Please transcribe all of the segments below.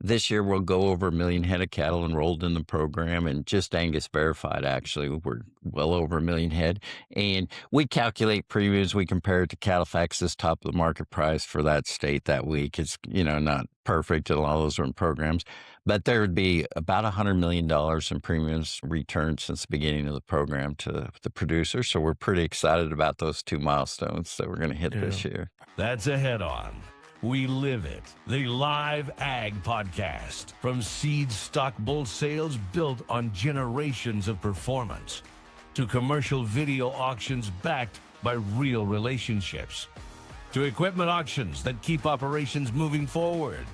This year, we'll go over 1 million head of cattle enrolled in the program, and just Angus verified, actually. We're well over 1 million head. And we calculate premiums. We compare it to Carfax's top of the market price for that state that week. It's, not perfect, and all those are in programs. But there would be about $100 million in premiums returned since the beginning of the program to the producer. So we're pretty excited about those two milestones that we're going to hit this year. That's a head-on. We live it. The LiveAg podcast. From seed stock bull sales built on generations of performance to commercial video auctions backed by real relationships to equipment auctions that keep operations moving forward.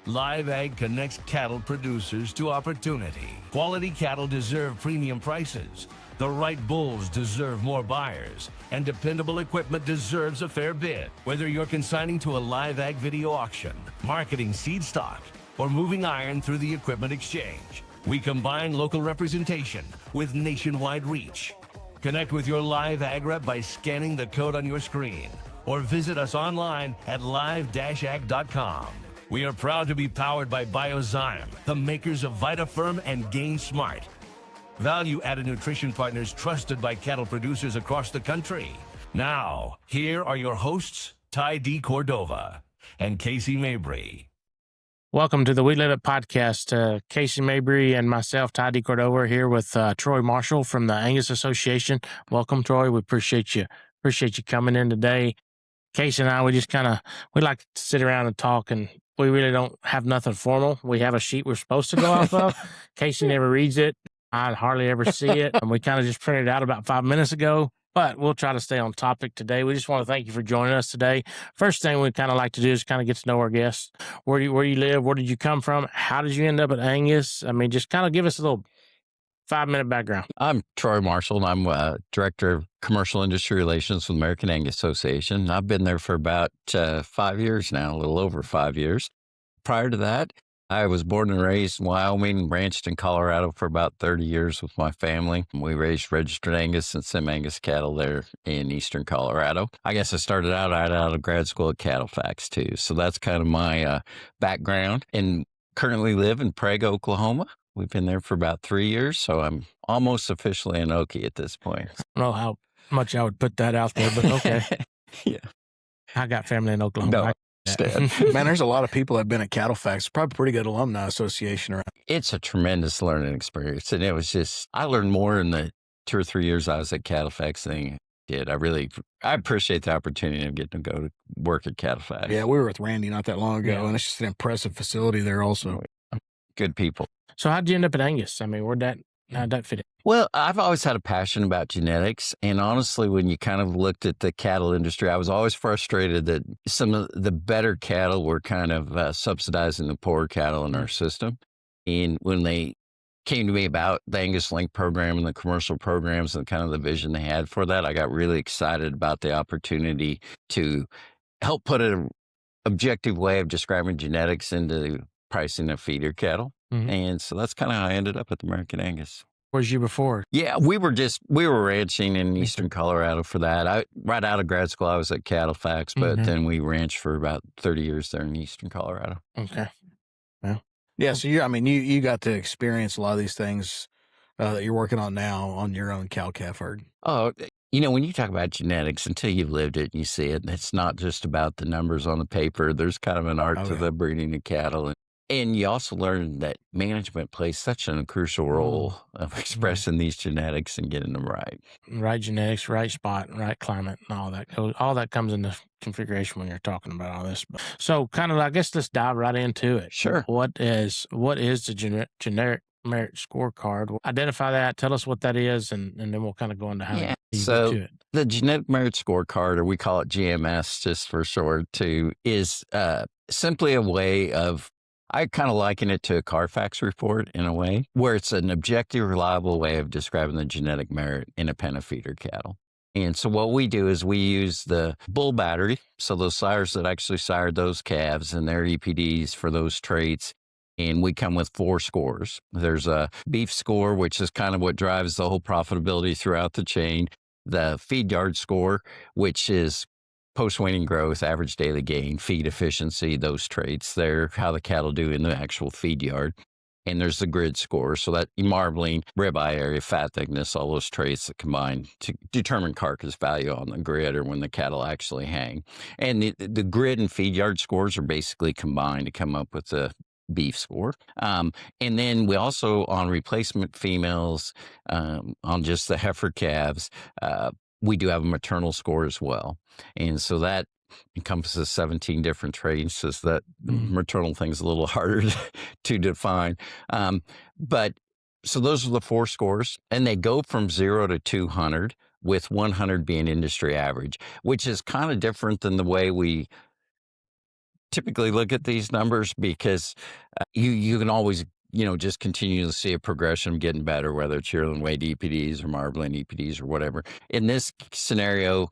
LiveAg connects cattle producers to opportunity. Quality cattle deserve premium prices. The right bulls deserve more buyers, and dependable equipment deserves a fair bid. Whether you're consigning to a LiveAg video auction, marketing seed stock, or moving iron through the equipment exchange, we combine local representation with nationwide reach. Connect with your LiveAg rep by scanning the code on your screen, or visit us online at live-ag.com. We are proud to be powered by Biozyme, the makers of VitaFirm and Gain Smart. Value-added nutrition partners trusted by cattle producers across the country. Now, here are your hosts, deCordova and Casey Mabry. Welcome to the We Live It podcast. Casey Mabry and myself, deCordova, are here with Troy Marshall from the Angus Association. Welcome, Troy. We appreciate you coming in today. Casey and I, we like to sit around and talk, and we really don't have nothing formal. We have a sheet we're supposed to go off of. Casey never reads it. I hardly ever see it. And we kind of just printed it out about 5 minutes ago, but we'll try to stay on topic today. We just want to thank you for joining us today. First thing we kind of like to do is kind of get to know our guests. Where you live? Where did you come from? How did you end up at Angus? I mean, just kind of give us a little 5-minute background. I'm Troy Marshall, and I'm Director of Commercial Industry Relations with American Angus Association. I've been there for about 5 years now, a little over 5 years. Prior to that, I was born and raised in Wyoming, ranched in Colorado for about 30 years with my family. We raised registered Angus and Sim-Angus cattle there in eastern Colorado. I guess I started out right out of grad school at Carfax too. So that's kind of my background, and currently live in Prague, Oklahoma. We've been there for about 3 years, so I'm almost officially an Okie at this point. I don't know how much I would put that out there, but okay. Yeah. I got family in Oklahoma. No. Man, there's a lot of people that have been at Carfax. Probably pretty good alumni association around. It's a tremendous learning experience. And it was just, I learned more in the 2 or 3 years I was at Carfax than I did. I appreciate the opportunity of getting to go to work at Carfax. Yeah, we were with Randy not that long ago, Yeah. and it's just an impressive facility there also. Good people. So how'd you end up at Angus? I mean, how'd that fit in? Well, I've always had a passion about genetics. And honestly, when you kind of looked at the cattle industry, I was always frustrated that some of the better cattle were kind of subsidizing the poorer cattle in our system. And when they came to me about the AngusLink program and the commercial programs and kind of the vision they had for that, I got really excited about the opportunity to help put an objective way of describing genetics into pricing of feeder cattle. Mhm. And so that's kind of how I ended up at the American Angus. Where's you before? Yeah, we were ranching in eastern Colorado for that. Right out of grad school, I was at Carfax, but then we ranched for about 30 years there in eastern Colorado. Okay. Yeah, so you got to experience a lot of these things that you're working on now on your own cow-calf herd. Oh, when you talk about genetics, until you've lived it and you see it, it's not just about the numbers on the paper. There's kind of an art to the breeding of cattle. And you also learn that management plays such a crucial role of expressing these genetics and getting them right. Right genetics, right spot, right climate, and all that. All that comes into configuration when you're talking about all this. So kind of, I guess, let's dive right into it. Sure. What is the Genetic Merit Scorecard? Identify that. Tell us what that is, and then we'll kind of go into how you get to it. The Genetic Merit Scorecard, or we call it GMS just for short, is simply a way of, I kind of liken it to a Carfax report in a way, where it's an objective, reliable way of describing the genetic merit in a pen of feeder cattle. And so what we do is we use the bull battery, so those sires that actually sired those calves and their EPDs for those traits, and we come with 4 scores. There's a beef score, which is kind of what drives the whole profitability throughout the chain. The Feedyard score, which is post-weaning growth, average daily gain, feed efficiency, those traits. They're how the cattle do in the actual feed yard. And there's the grid score. So that marbling, ribeye area, fat thickness, all those traits that combine to determine carcass value on the grid or when the cattle actually hang. And the grid and feed yard scores are basically combined to come up with the beef score. And then we also, on replacement females, on just the heifer calves, we do have a maternal score as well. And so that encompasses 17 different traits. So that maternal thing's a little harder to define. But so those are the 4 scores, and they go from 0 to 200, with 100 being industry average, which is kind of different than the way we typically look at these numbers, because you can always, just continue to see a progression getting better, whether it's yearling weight EPDs or marbling EPDs or whatever. In this scenario,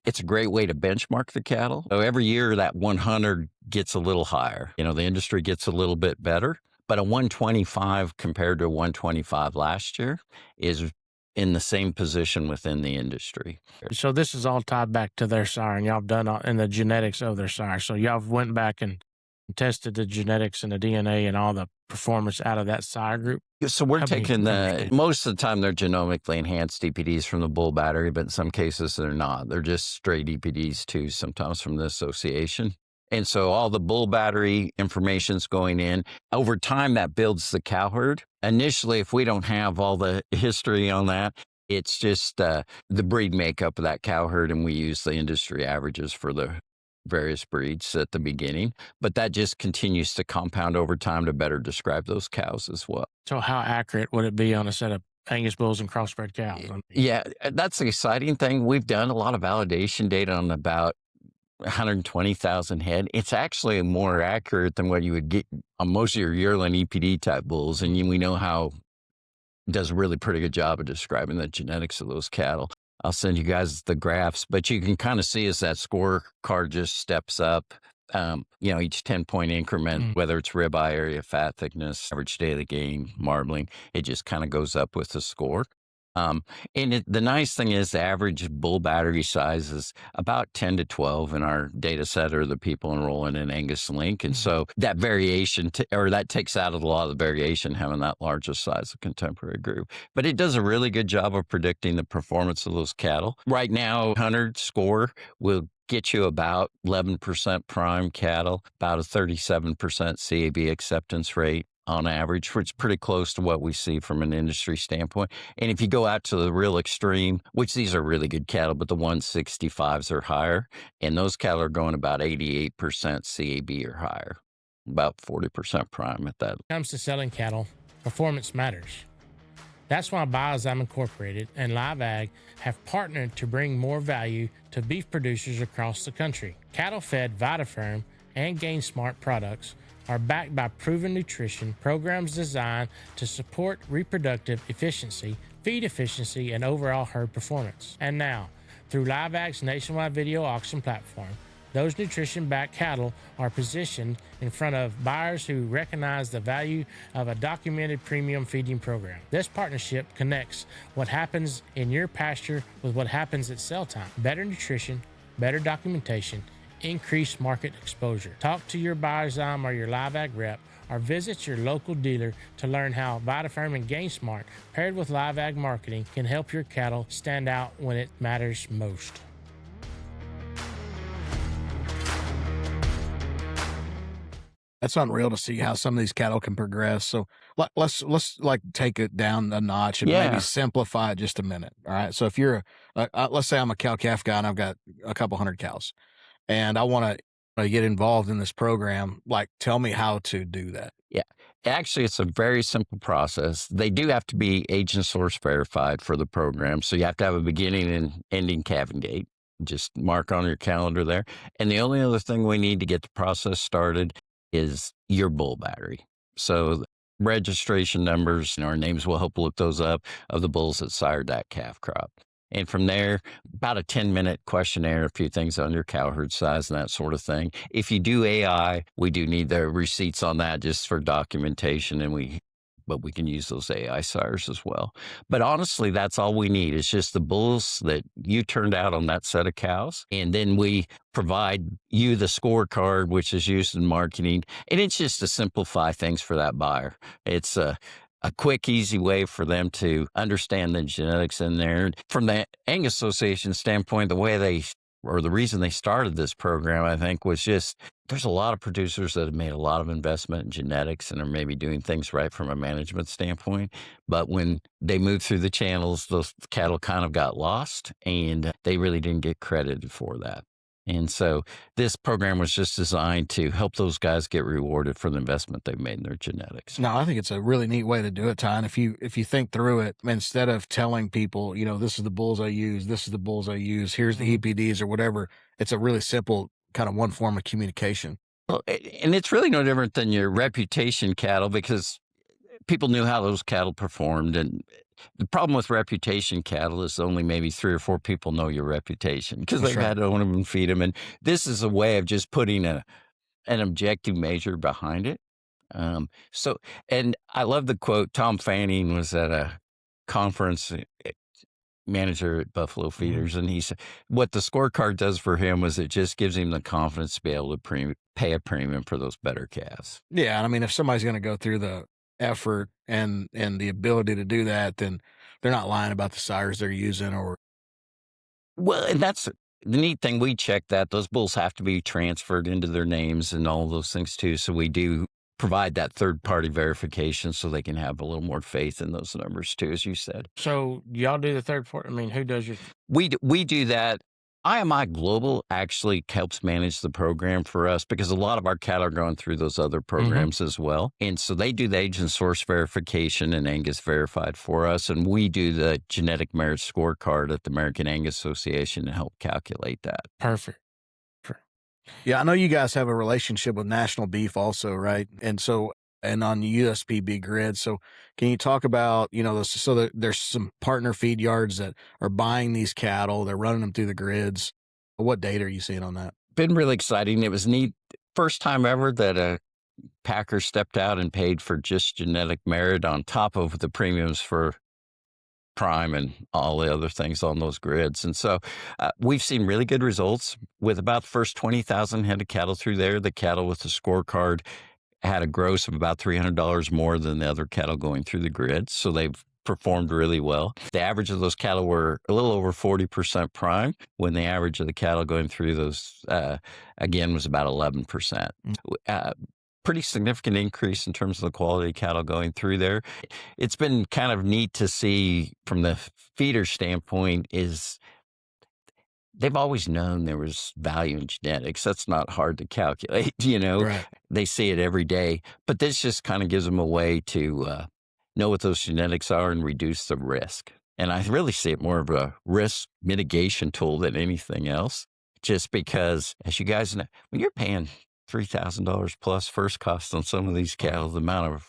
it's a great way to benchmark the cattle. So every year that 100 gets a little higher. The industry gets a little bit better, but a 125 compared to a 125 last year is in the same position within the industry. So this is all tied back to their sire, and y'all have done in the genetics of their sire. So y'all went back and tested the genetics and the DNA and all the performance out of that sire group. So we're taking most of the time they're genomically enhanced EPDs from the bull battery, but in some cases they're not. They're just straight EPDs too, sometimes from the association. And so all the bull battery information's going in. Over time, that builds the cow herd. Initially, if we don't have all the history on that, it's just the breed makeup of that cow herd, and we use the industry averages for the various breeds at the beginning. But that just continues to compound over time to better describe those cows as well. So how accurate would it be on a set of Angus bulls and crossbred cows? Yeah, that's the exciting thing. We've done a lot of validation data on about 120,000 head. It's actually more accurate than what you would get on most of your yearling EPD type bulls. And we know how it does a really pretty good job of describing the genetics of those cattle. I'll send you guys the graphs, but you can kind of see as that scorecard just steps up, each 10-point increment, whether it's ribeye area, fat thickness, average daily gain, marbling, it just kind of goes up with the score. And the nice thing is the average bull battery size is about 10 to 12 in our data set, or the people enrolling in AngusLink. And so that variation, that takes out a lot of the variation having that larger size of contemporary group. But it does a really good job of predicting the performance of those cattle. Right now, 100 score will get you about 11% prime cattle, about a 37% CAB acceptance rate on average, which is pretty close to what we see from an industry standpoint. And if you go out to the real extreme, which these are really good cattle, but the 165s are higher, and those cattle are going about 88% CAB or higher, about 40% prime at that. When it comes to selling cattle, performance matters. That's why Biozyme Incorporated and LiveAg have partnered to bring more value to beef producers across the country. Cattle-fed VitaFerm and GainSmart products are backed by proven nutrition programs designed to support reproductive efficiency, feed efficiency, and overall herd performance. And now, through LiveAg's nationwide video auction platform, those nutrition-backed cattle are positioned in front of buyers who recognize the value of a documented premium feeding program. This partnership connects what happens in your pasture with what happens at sale time. Better nutrition, better documentation, increased market exposure. Talk to your Biozyme or your LiveAg rep, or visit your local dealer to learn how VitaFerm and GainSmart, paired with LiveAg marketing, can help your cattle stand out when it matters most. That's unreal to see how some of these cattle can progress. So let's like take it down a notch and maybe simplify it just a minute. All right. So if you're, let's say I'm a cow calf guy and I've got a couple hundred cows, and I want to get involved in this program. Like, tell me how to do that. Yeah. Actually, it's a very simple process. They do have to be agent source verified for the program. So you have to have a beginning and ending calving date. Just mark on your calendar there. And the only other thing we need to get the process started is your bull battery. So registration numbers, our names will help look those up, of the bulls that sired that calf crop. And from there, about a 10-minute questionnaire, a few things on your cow herd size and that sort of thing. If you do AI, we do need the receipts on that just for documentation, and we but we can use those AI sires as well. But honestly, that's all we need. It's just the bulls that you turned out on that set of cows. And then we provide you the scorecard, which is used in marketing. And it's just to simplify things for that buyer. It's a quick, easy way for them to understand the genetics in there. From the Angus Association standpoint, the reason they started this program, I think, was just there's a lot of producers that have made a lot of investment in genetics and are maybe doing things right from a management standpoint. But when they moved through the channels, those cattle kind of got lost and they really didn't get credited for that. And so this program was just designed to help those guys get rewarded for the investment they've made in their genetics. No, I think it's a really neat way to do it, Ty. And if you think through it, instead of telling people, this is the bulls I use, this is the bulls I use, here's the EPDs or whatever, it's a really simple kind of one form of communication. Well, and it's really no different than your reputation cattle, because people knew how those cattle performed. And the problem with reputation cattle is only maybe 3 or 4 people know your reputation because they've had to own them and feed them. And this is a way of just putting an objective measure behind it. And I love the quote. Tom Fanning was at a conference, manager at Buffalo Feeders, and he said what the scorecard does for him was it just gives him the confidence to be able to pay a premium for those better calves. Yeah, I mean, if somebody's going to go through the effort and the ability to do that, then they're not lying about the sires they're using. Well, and that's the neat thing. We check that those bulls have to be transferred into their names and all those things too. So we do provide that third-party verification so they can have a little more faith in those numbers too, as you said. So y'all do the third party? I mean, who does your? We do that. IMI Global actually helps manage the program for us because a lot of our cattle are going through those other programs as well. And so they do the agent source verification and Angus Verified for us. And we do the Genetic Merit Scorecard at the American Angus Association to help calculate that. Perfect. Yeah, I know you guys have a relationship with National Beef also, right? And on USPB grid. So can you talk about, there's some partner feed yards that are buying these cattle. They're running them through the grids. What data are you seeing on that? Been really exciting. It was neat. First time ever that a packer stepped out and paid for just genetic merit on top of the premiums for prime and all the other things on those grids. And so we've seen really good results with about the first 20,000 head of cattle through there. The cattle with the scorecard had a gross of about $300 more than the other cattle going through the grid. So they've performed really well. The average of those cattle were a little over 40% prime, when the average of the cattle going through those, again, was about 11%. Pretty significant increase in terms of the quality of cattle going through there. It's been kind of neat to see from the feeder standpoint is they've always known there was value in genetics. That's not hard to calculate, Right. They see it every day, but this just kind of gives them a way to know what those genetics are and reduce the risk. And I really see it more of a risk mitigation tool than anything else, just because, as you guys know, when you're paying $3,000 plus first cost on some of these cattle, the amount of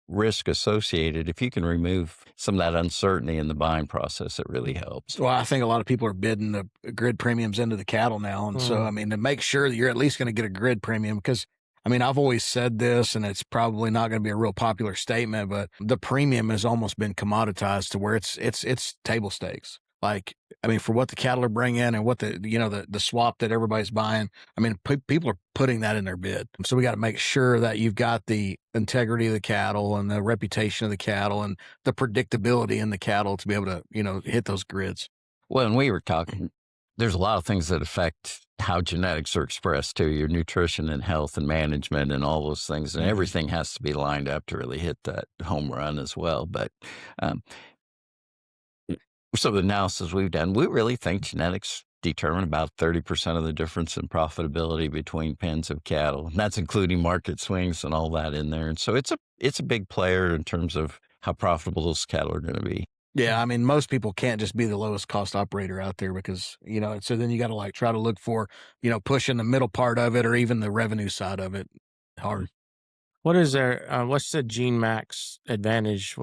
risk associated, if you can remove some of that uncertainty in the buying process, it really helps. Well, I think a lot of people are bidding the grid premiums into the cattle now. And so, I mean, to make sure that you're at least going to get a grid premium, because I mean, I've always said this, and it's probably not going to be a real popular statement, but the premium has almost been commoditized to where it's table stakes. Like, I mean, for what the cattle are bringing in and what the swap that everybody's buying, I mean, people are putting that in their bid. So we got to make sure that you've got the integrity of the cattle and the reputation of the cattle and the predictability in the cattle to be able to, hit those grids. Well, and we were talking, there's a lot of things that affect how genetics are expressed too, your nutrition and health and management and all those things. And everything has to be lined up to really hit that home run as well. But some of the analysis we've done, we really think genetics determine about 30% of the difference in profitability between pens of cattle. And that's including market swings and all that in there. And so it's a big player in terms of how profitable those cattle are going to be. Yeah, I mean, most people can't just be the lowest cost operator out there because, so then you got to try to look for, pushing the middle part of it or even the revenue side of it hard. What is what's the Gene Max advantage?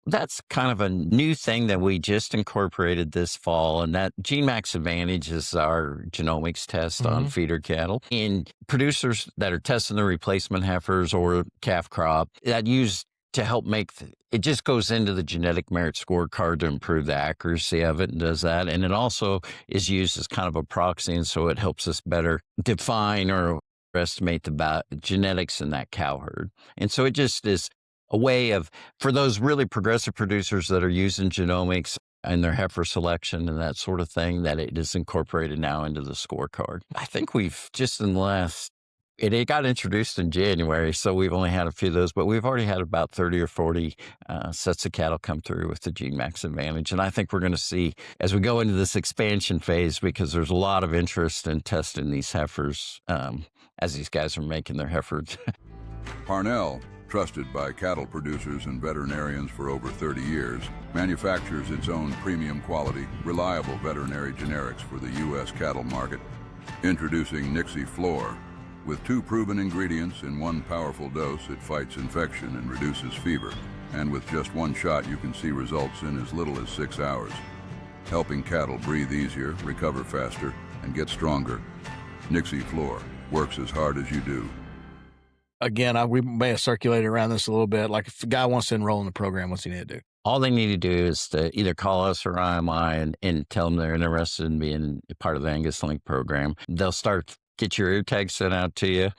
That's kind of a new thing that we just incorporated this fall, and that Gene Max Advantage is our genomics test on feeder cattle. And producers that are testing the replacement heifers or calf crop that use to help make it just goes into the Genetic Merit Scorecard to improve the accuracy of it and does that. And it also is used as kind of a proxy. And so it helps us better define or estimate the genetics in that cow herd. And so it just is a way of, for those really progressive producers that are using genomics and their heifer selection and that sort of thing, that it is incorporated now into the scorecard. I think we've just in the last, it got introduced in January, so we've only had a few of those, but we've already had about 30 or 40 sets of cattle come through with the GeneMax Advantage. And I think we're going to see, as we go into this expansion phase, because there's a lot of interest in testing these heifers as these guys are making their heifers. Parnell, trusted by cattle producers and veterinarians for over 30 years, manufactures its own premium quality, reliable veterinary generics for the U.S. cattle market. Introducing Nixie Floor. With 2 proven ingredients in 1 powerful dose, it fights infection and reduces fever. And with just 1 shot, you can see results in as little as 6 hours, helping cattle breathe easier, recover faster, and get stronger. Nixie Floor works as hard as you do. Again, we may have circulated around this a little bit. Like if a guy wants to enroll in the program, what's he need to do? All they need to do is to either call us or IMI and tell them they're interested in being part of the AngusLink program. They'll get your ear tag sent out to you,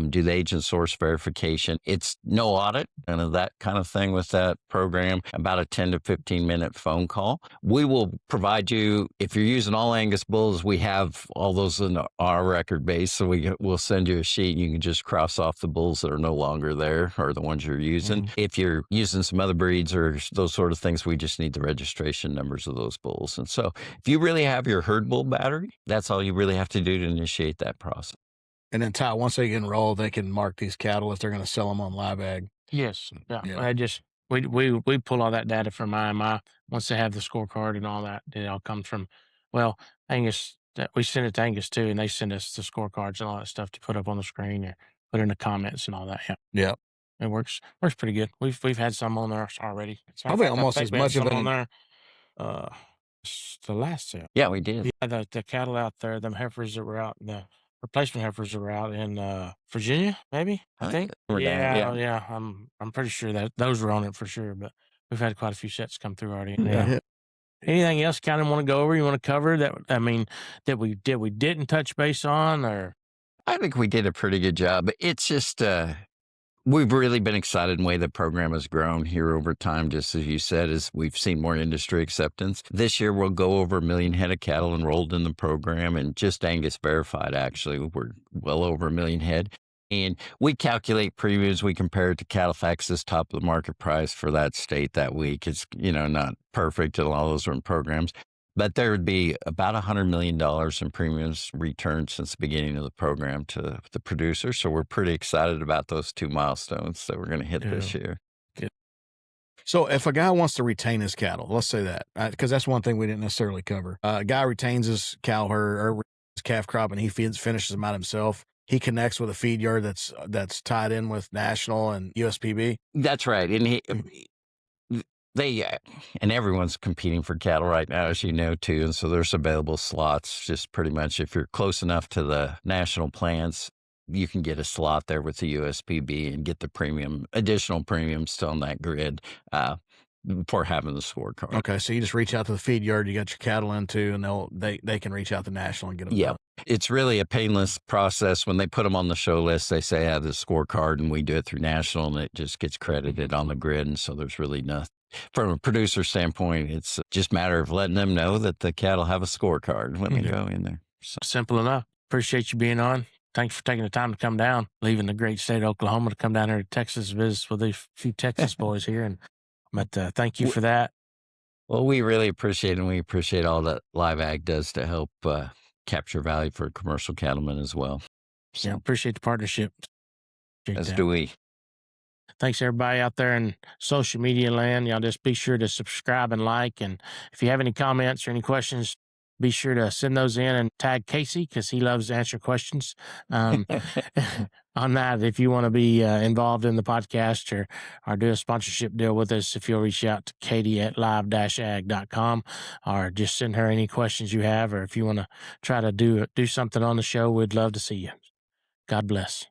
do the agent source verification. It's no audit, none of that kind of thing with that program, about a 10 to 15 minute phone call. We will provide you, if you're using all Angus bulls, we have all those in our record base, so we'll send you a sheet and you can just cross off the bulls that are no longer there or the ones you're using. Mm-hmm. If you're using some other breeds or those sort of things, we just need the registration numbers of those bulls. And so if you really have your herd bull battery, that's all you really have to do to initiate that process. And then, Ty, once they get enrolled, they can mark these cattle if they're going to sell them on LiveAg. Yes. Yeah. We pull all that data from IMI. Once they have the scorecard and all that, it all comes from, Angus. We send it to Angus too, and they send us the scorecards and all that stuff to put up on the screen or put in the comments and all that. Yeah. It works pretty good. We've had some on there already. Probably almost as much of it on there. The last sale. Yeah, we did. Yeah, the cattle out there, them heifers that were out, the replacement heifers are out in Virginia, maybe. I think. Yeah. I'm pretty sure that those were on it for sure. But we've had quite a few sets come through already. Yeah. Anything else kind of want to go over? You want to cover that we didn't touch base on, or? I think we did a pretty good job. It's just we've really been excited in the way the program has grown here over time, just as you said, as we've seen more industry acceptance. This year, we'll go over 1 million head of cattle enrolled in the program, and just Angus verified, actually. We're well over 1 million head. And we calculate premiums. We compare it to Carfax's top of the market price for that state that week. It's, not perfect, and all those are in programs. But there would be about $100 million in premiums returned since the beginning of the program to the producers. So we're pretty excited about those 2 milestones that we're going to hit this year. Good. So if a guy wants to retain his cattle, let's say that, because that's one thing we didn't necessarily cover. A guy retains his cow herd or his calf crop and he finishes them out himself. He connects with a feed yard that's tied in with National and USPB. That's right. And and everyone's competing for cattle right now, as you know, too. And so there's available slots. Just pretty much if you're close enough to the national plants, you can get a slot there with the USPB and get the additional premiums still on that grid for having the scorecard. Okay, so you just reach out to the feed yard you got your cattle into, and they can reach out to national and get them. Yeah, it's really a painless process. When they put them on the show list, they say, "I have the scorecard," and we do it through national, and it just gets credited on the grid. And so there's really nothing. From a producer standpoint, it's just a matter of letting them know that the cattle have a scorecard when they go in there. So. Simple enough. Appreciate you being on. Thanks for taking the time to come down, leaving the great state of Oklahoma to come down here to Texas, visit with a few Texas boys here. But thank you for that. Well, we really appreciate it, and we appreciate all that LiveAg does to help capture value for commercial cattlemen as well. So, yeah, appreciate the partnership. As do we. Thanks, everybody out there in social media land. Y'all just be sure to subscribe and like. And if you have any comments or any questions, be sure to send those in and tag Casey because he loves to answer questions on that. If you want to be involved in the podcast or do a sponsorship deal with us, if you'll reach out to Katie at live-ag.com or just send her any questions you have, or if you want to try to do something on the show, we'd love to see you. God bless.